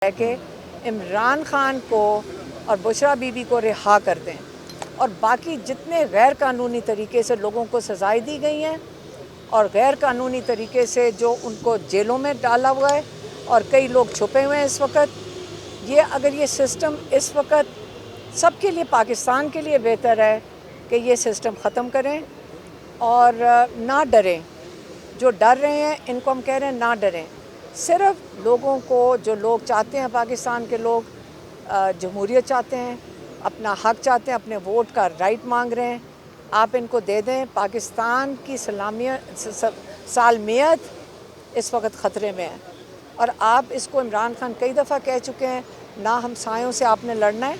ہے کہ عمران خان کو اور بشرا بیوی کو رہا کر دیں اور باقی جتنے غیر قانونی طریقے سے لوگوں کو سزائیں دی گئی ہیں اور غیر قانونی طریقے سے جو ان کو جیلوں میں ڈالا ہوا ہے اور کئی لوگ چھپے ہوئے ہیں اس وقت، اگر یہ سسٹم اس وقت سب کے لیے، پاکستان کے لیے بہتر ہے کہ یہ سسٹم ختم کریں اور نہ ڈریں۔ جو ڈر رہے ہیں ان کو ہم کہہ رہے ہیں نہ ڈریں، صرف لوگوں کو، جو لوگ چاہتے ہیں پاکستان کے لوگ جمہوریت چاہتے ہیں، اپنا حق چاہتے ہیں، اپنے ووٹ کا رائٹ مانگ رہے ہیں، آپ ان کو دے دیں۔ پاکستان کی سالمیت اس وقت خطرے میں ہے اور آپ اس کو، عمران خان کئی دفعہ کہہ چکے ہیں، نہ ہمسایوں سے آپ نے لڑنا ہے۔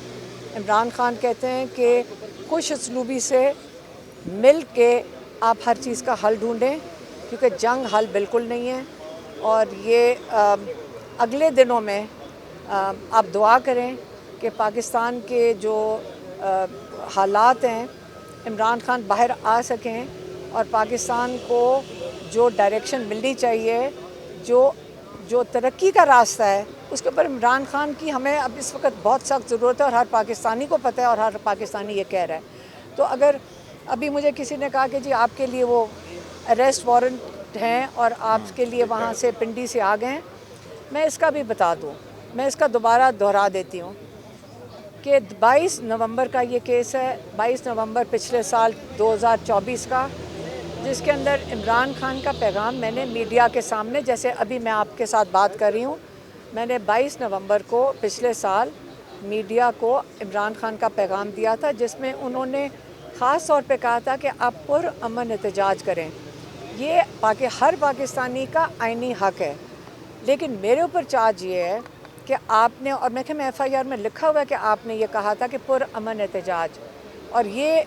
عمران خان کہتے ہیں کہ خوش اسلوبی سے مل کے آپ ہر چیز کا حل ڈھونڈیں، کیونکہ جنگ حل بالکل نہیں ہے۔ اور یہ اگلے دنوں میں آپ دعا کریں کہ پاکستان کے جو حالات ہیں، عمران خان باہر آ سکیں اور پاکستان کو جو ڈائریکشن ملنی چاہیے، جو ترقی کا راستہ ہے، اس کے اوپر عمران خان کی ہمیں اب اس وقت بہت سخت ضرورت ہے اور ہر پاکستانی کو پتہ ہے اور ہر پاکستانی یہ کہہ رہا ہے۔ تو اگر ابھی مجھے کسی نے کہا کہ جی آپ کے لیے وہ اریسٹ وارنٹ ہیں اور آپ کے لیے وہاں سے پنڈی سے آ گئے ہیں، میں اس کا بھی بتا دوں، میں اس کا دوبارہ دہرا دیتی ہوں کہ 22 نومبر کا یہ کیس ہے، 22 نومبر پچھلے سال 2024 کا، جس کے اندر عمران خان کا پیغام میں نے میڈیا کے سامنے، جیسے ابھی میں آپ کے ساتھ بات کر رہی ہوں، میں نے 22 نومبر کو پچھلے سال میڈیا کو عمران خان کا پیغام دیا تھا، جس میں انہوں نے خاص طور پہ کہا تھا کہ آپ پرامن احتجاج کریں۔ یہ ہر پاکستانی کا آئینی حق ہے، لیکن میرے اوپر چارج یہ ہے کہ آپ نے، اور میں کہ میں ایف آئی آر میں لکھا ہوا ہے کہ آپ نے یہ کہا تھا کہ پرامن احتجاج، اور یہ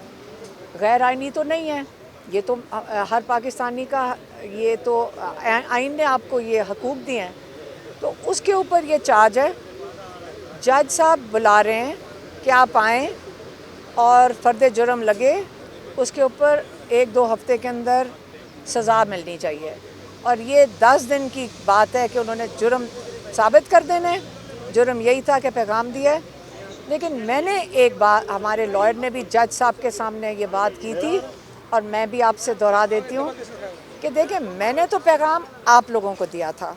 غیر آئینی تو نہیں ہے، یہ تو ہر پاکستانی کا، یہ تو آئین نے آپ کو یہ حقوق دیے ہیں، تو اس کے اوپر یہ چارج ہے۔ جج صاحب بلا رہے ہیں کہ آپ آئیں اور فرد جرم لگے، اس کے اوپر 1-2 ہفتے کے اندر سزا ملنی چاہیے، اور یہ 10 دن کی بات ہے کہ انہوں نے جرم ثابت کر دینا ہے۔ جرم یہی تھا کہ پیغام دیا ہے، لیکن میں نے ایک بات، ہمارے لائر نے بھی جج صاحب کے سامنے یہ بات کی تھی اور میں بھی آپ سے دہرا دیتی ہوں کہ دیکھیں، میں نے تو پیغام آپ لوگوں کو دیا تھا،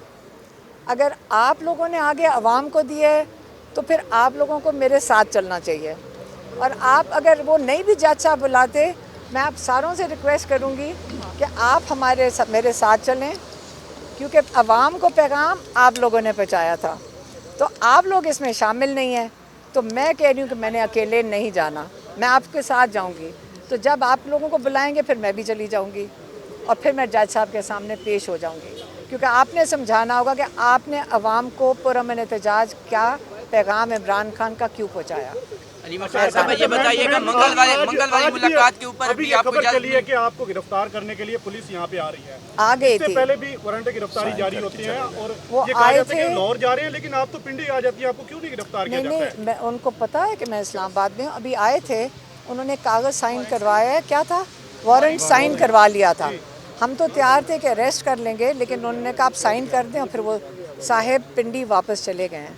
اگر آپ لوگوں نے آگے عوام کو دیا ہے تو پھر آپ لوگوں کو میرے ساتھ چلنا چاہیے، اور آپ اگر وہ نہیں بھی جج صاحب بلاتے، میں آپ ساروں سے ریکویسٹ کروں گی کہ آپ میرے ساتھ چلیں، کیونکہ عوام کو پیغام آپ لوگوں نے پہنچایا تھا، تو آپ لوگ اس میں شامل نہیں ہیں۔ تو میں کہہ رہی ہوں کہ میں نے اکیلے نہیں جانا، میں آپ کے ساتھ جاؤں گی، تو جب آپ لوگوں کو بلائیں گے پھر میں بھی چلی جاؤں گی اور پھر میں جج صاحب کے سامنے پیش ہو جاؤں گی، کیونکہ آپ نے سمجھانا ہوگا کہ آپ نے عوام کو پرامن احتجاج کیا پیغام عمران خان کا کیوں پہنچایا۔ صاحب یہ بتائیے کہ منگل والی ملاقات کے اوپر بھی آپ کو خبر چلی ہے کہ آپ کو گرفتار کرنے کے لیے پولیس یہاں پہ آ رہی ہے، آ گئی اس سے تھی، پہلے بھی وارنٹ گرفتاری جاری ہوتی ہے اور وہ یہ کہا آئے جاتا ہے تھے۔ کہ لاہور جا رہے ہیں لیکن آپ تو پنڈی آ جاتی ہیں، آپ کو کیوں نہیں گرفتار کیا جاتا ہے؟ نہیں، میں ان کو پتا ہے کہ میں اسلام آباد میں ہوں، ابھی آئے تھے، انہوں نے کاغذ سائن کروایا ہے، کیا تھا، وارنٹ سائن کروا لیا تھا۔ ہم تو تیار تھے کہ اریسٹ کر لیں گے، لیکن انہوں نے کہا آپ سائن کر دیں، اور پھر وہ صاحب پنڈی واپس چلے گئے ہیں،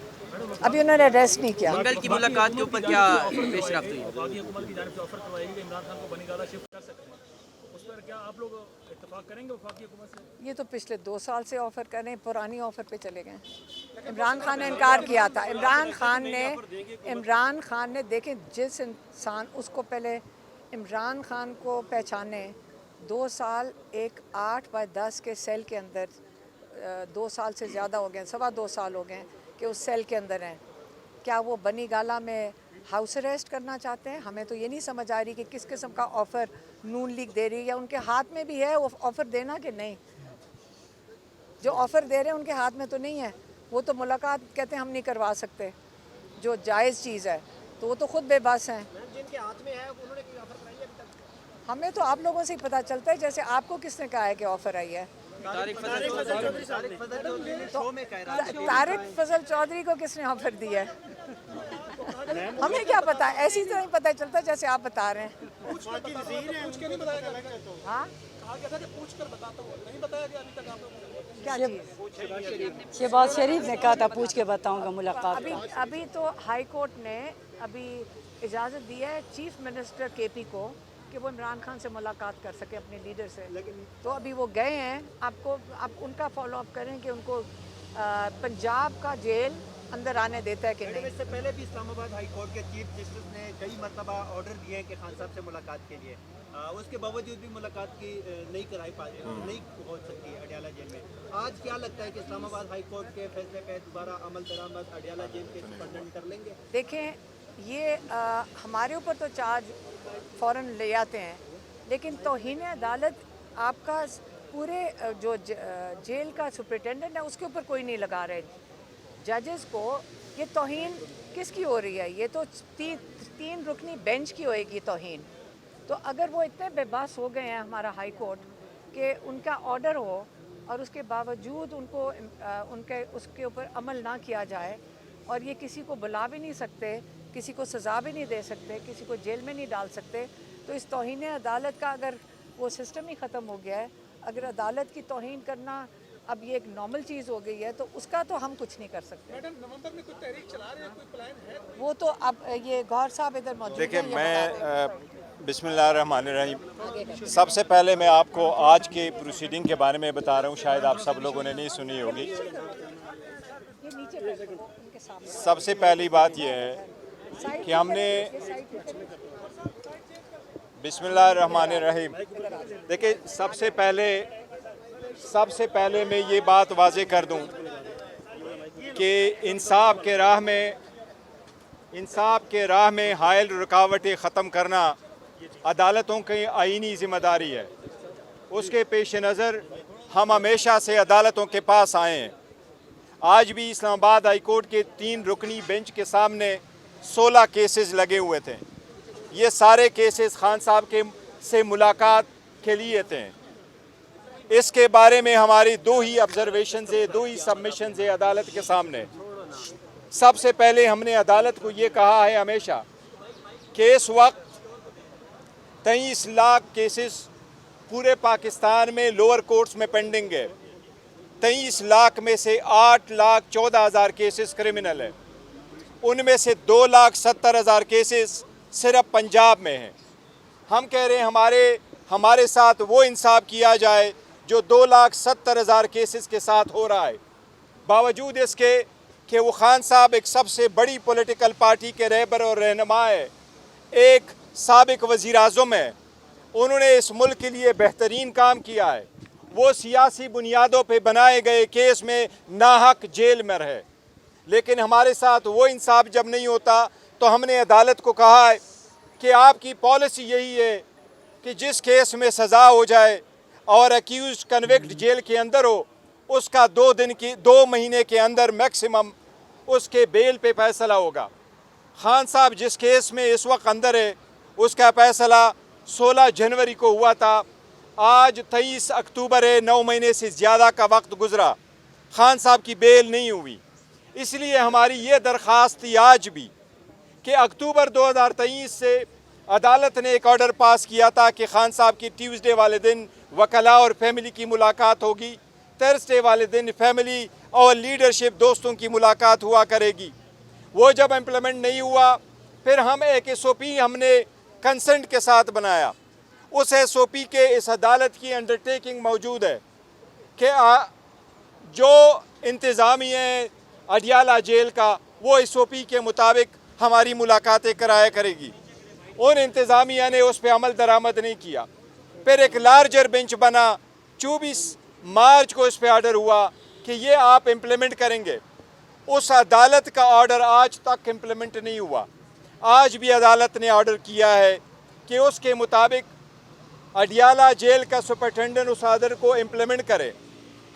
ابھی انہوں نے اریسٹ نہیں کیا۔ منگل کی ملاقات کے اوپر کیا پیش رفت ہوئی؟ وفاقی حکومت کی جانب سے آفر کروائی گئی کہ عمران خان کو بنی گالہ شفٹ کر سکتے ہیں، اس پر کیا آپ لوگ اتفاق کریں گے وفاقی حکومت سے؟ یہ تو پچھلے 2 سال سے آفر کر رہے ہیں، پرانی آفر پہ چلے گئے ہیں۔ عمران خان نے انکار کیا تھا، عمران خان نے دیکھیں، جس انسان، اس کو پہلے عمران خان کو پہچانے 2 سال، ایک 8x10 کے سیل کے اندر، 2 سال سے زیادہ ہو گئے، 2.25 سال ہو گئے کہ اس سیل کے اندر ہیں، کیا وہ بنی گالہ میں ہاؤس اریسٹ کرنا چاہتے ہیں؟ ہمیں تو یہ نہیں سمجھ آ رہی کہ کس قسم کا آفر نون لیگ دے رہی ہے، یا ان کے ہاتھ میں بھی ہے وہ آفر دینا کہ نہیں؟ جو آفر دے رہے ہیں ان کے ہاتھ میں تو نہیں ہے، وہ تو ملاقات کہتے ہیں ہم نہیں کروا سکتے، جو جائز چیز ہے، تو وہ تو خود بے بس ہیں۔ جن کے ہاتھ میں ہے انہوں نے کوئی آفر کرائی ہے ابھی تک؟ ہمیں تو آپ لوگوں سے ہی پتہ چلتا ہے، جیسے آپ کو کس نے کہا ہے کہ آفر آئی ہے؟ طارق فضل چودھری کو کس نے آفر دی ہے؟ ہمیں کیا پتا، ایسی طرح ہی پتہ چلتا ہے جیسے آپ بتا رہے ہیں۔ پوچھ کے نہیں بتایا گیا؟ ہاں، کہا گیا تھا کہ پوچھ کر بتاتا ہوں، نہیں بتایا گیا ابھی تک آپ لوگوں کو؟ क्या चीज़? शहबाज शरीफ ने कहा था पूछ के बताऊंगा मुलाकात का। अभी तो हाई कोर्ट ने अभी इजाज़त दी है चीफ मिनिस्टर केपी को कि वो इमरान खान से मुलाकात कर सके अपने लीडर से, तो अभी वो गए हैं। आप उनका फॉलो अप करें कि उनको पंजाब का जेल अंदर आने देता है कि नहीं। इससे पहले भी इस्लामाबाद हाई कोर्ट के चीफ जस्टिस ने कई मरतबा ऑर्डर दिए हैं कि खान साहब से मुलाकात के लिए, उसके बावजूद भी मुलाकात की नहीं कराई पाते, नहीं पहुंच सकती अडियाला जेल में। आज क्या लगता है कि इस्लामाबाद हाई कोर्ट के फैसले पे दोबारा अमल दरामद अडियाला जेल के सुपरडेंट कर लेंगे? देखें, ये हमारे ऊपर तो चार्ज फ़ौरन ले आते हैं, लेकिन तौहीन अदालत आपका पूरे जो जेल का सुपरिटेंडेंट है उसके ऊपर कोई नहीं लगा रहे। जजेस को ये तौहीन किसकी हो रही है? ये तो तीन रुकनी बेंच की होएगी तौहीन। तो अगर वो इतने बेबस हो गए हैं हमारा हाई कोर्ट कि उनका ऑर्डर हो और उसके बावजूद उनको उसके ऊपर अमल ना किया जाए, और ये किसी को बुला भी नहीं सकते, किसी को सज़ा भी नहीं दे सकते, किसी को जेल में नहीं डाल सकते, तो इस तौहीन अदालत का अगर वो सिस्टम ही ख़त्म हो गया है, अगर अदालत की तौहीन करना अब ये एक नॉर्मल चीज़ हो गई है, तो उसका तो हम कुछ नहीं कर सकते। मैडम, नवंबर में कोई तहरीक चला रहे हैं, कोई प्लान है? वो तो अब ये गौहर साहब इधर मौजूद हैं, देखिए, ये मैं बता देंगे। बिस्मिल्लाहिर्रहमानिर्रहीम। सबसे पहले मैं आपको आज के प्रोसीडिंग के बारे में बता रहा हूँ, शायद आप सब लोगों ने नहीं सुनी होगी। ये नीचे बैठो, उनके सामने। सबसे पहली बात यह है कि हमने बिस्मिल्लाहिर्रहमानिर्रहीम, देखिए, सबसे पहले मैं ये बात वाज़े कर दूं कि इंसाफ के राह में हायल रुकावटें ख़त्म करना अदालतों की आईनी ज़िम्मेदारी है। उसके पेश नज़र हम हमेशा से अदालतों के पास आए हैं। आज भी इस्लामाबाद हाई कोर्ट के 3 रुकनी बेंच के सामने 16 केसेस लगे हुए थे। ये सारे केसेस खान साहब से मुलाकात के लिए थे। इसके बारे में हमारी 2 ही ऑब्जर्वेशन है, 2 ही सबमिशन है अदालत के सामने। सबसे पहले हमने अदालत को ये कहा है हमेशा कि इस वक्त 23 लाख केसेस पूरे पाकिस्तान में लोअर कोर्ट्स में पेंडिंग है। 23 लाख में से 8,14,000 केसेस क्रिमिनल है। उनमें से 2,70,000 केसेस सिर्फ पंजाब में हैं। हम कह रहे हैं हमारे साथ वो इंसाफ किया जाए जो 2,70,000 केसेस के साथ हो रहा है। बावजूद इसके कि वो खान साहब एक सबसे बड़ी पॉलिटिकल पार्टी के रहबर और रहनुमा है, एक साबिक वज़ीर आज़म है, उन्होंने इस मुल्क के लिए बेहतरीन काम किया है। वो सियासी बुनियादों पे बनाए गए केस में नाहक जेल में रहे, लेकिन हमारे साथ वो इंसाफ जब नहीं होता तो हमने अदालत को कहा है कि आपकी पॉलिसी यही है कि जिस केस में सज़ा हो जाए और अक्यूज कन्विक्ट जेल के अंदर हो, उसका 2 महीने के अंदर मैक्सिमम उसके बेल पे फैसला होगा। खान साहब जिस केस में इस वक्त अंदर है, उसका फैसला 16 जनवरी को हुआ था। आज 23 अक्टूबर है, 9 महीने से ज़्यादा का वक्त गुजरा, खान साहब की बेल नहीं हुई। इसलिए हमारी ये दरख्वास्त थी आज भी कि अक्टूबर 2023 से अदालत ने एक ऑर्डर पास किया था कि खान साहब की ट्यूसडे वाले दिन वकला और फैमिली की मुलाकात होगी, थर्सडे वाले दिन फैमिली और लीडरशिप दोस्तों की मुलाकात हुआ करेगी। वो जब इम्प्लीमेंट नहीं हुआ, फिर हम एक SOP हमने कंसेंट के साथ बनाया। उस SOP के इस अदालत की अंडरटेकिंग मौजूद है कि जो इंतज़ामिया है अडियाला जेल का, वो SOP के मुताबिक हमारी मुलाकातें कराया करेगी। उन इंतज़ामिया ने उस पर अमल दरामद नहीं किया। फिर एक लार्जर बेंच बना, 24 मार्च को इस पर ऑर्डर हुआ कि ये आप इम्प्लीमेंट करेंगे। उस अदालत का ऑर्डर आज तक इम्प्लीमेंट नहीं हुआ। आज भी अदालत ने ऑर्डर किया है कि उसके मुताबिक अडियाला जेल का सुपरिटेंडेंट उस ऑर्डर को इम्प्लीमेंट करे।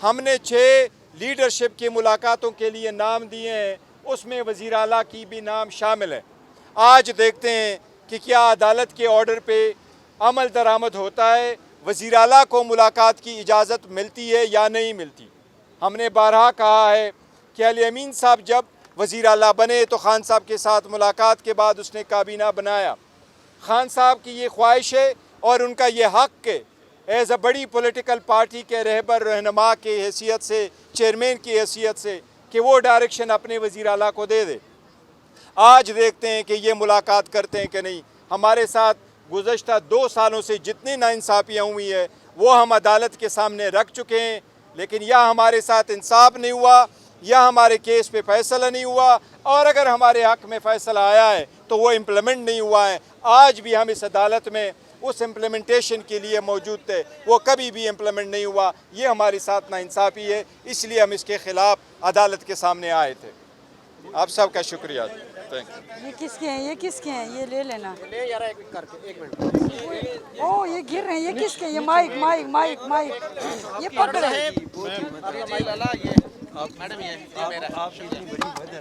हमने 6 लीडरशिप की मुलाकातों के लिए नाम दिए हैं, उसमें वज़ीर आला की भी नाम शामिल है। आज देखते हैं कि क्या अदालत के ऑर्डर पे अमल दरामद होता है, वज़ीर आला को मुलाकात की इजाज़त मिलती है या नहीं मिलती। हमने बारहा कहा है कि अली अमीन साहब जब वज़ीर आला बने तो खान साहब के साथ मुलाकात के बाद उसने काबीना बनाया। खान साहब की ये ख्वाहिश है और उनका ये हक़ है एज़ अ बड़ी पॉलिटिकल पार्टी के रहबर रहनुमा की हैसियत से, चेयरमैन की हैसियत से, कि वो डायरेक्शन अपने वज़ीर आला को दे दे। आज देखते हैं कि ये मुलाकात करते हैं कि नहीं। हमारे साथ गुज़श्ता 2 सालों से जितनी नाइंसाफ़ियाँ हुई है वो हम अदालत के सामने रख चुके हैं, लेकिन या हमारे साथ इंसाफ नहीं हुआ, या हमारे केस पे फैसला नहीं हुआ, और अगर हमारे हक़ में फ़ैसला आया है तो वो इम्प्लीमेंट नहीं हुआ है। आज भी हम इस अदालत में उस इम्प्लीमेंटेशन के लिए मौजूद थे, वो कभी भी इम्प्लीमेंट नहीं हुआ। ये हमारे साथ नाइंसाफ़ी है, इसलिए हम इसके ख़िलाफ़ अदालत के सामने आए थे। आप सबका शुक्रिया। Thank you. ये किसके हैं, ये किसके हैं, ये ले लेना। ले यार एक मिनट। ओ ये गिर रहे हैं, ये किसके हैं? ये माइक माइक माइक माइक ये पकड़ है।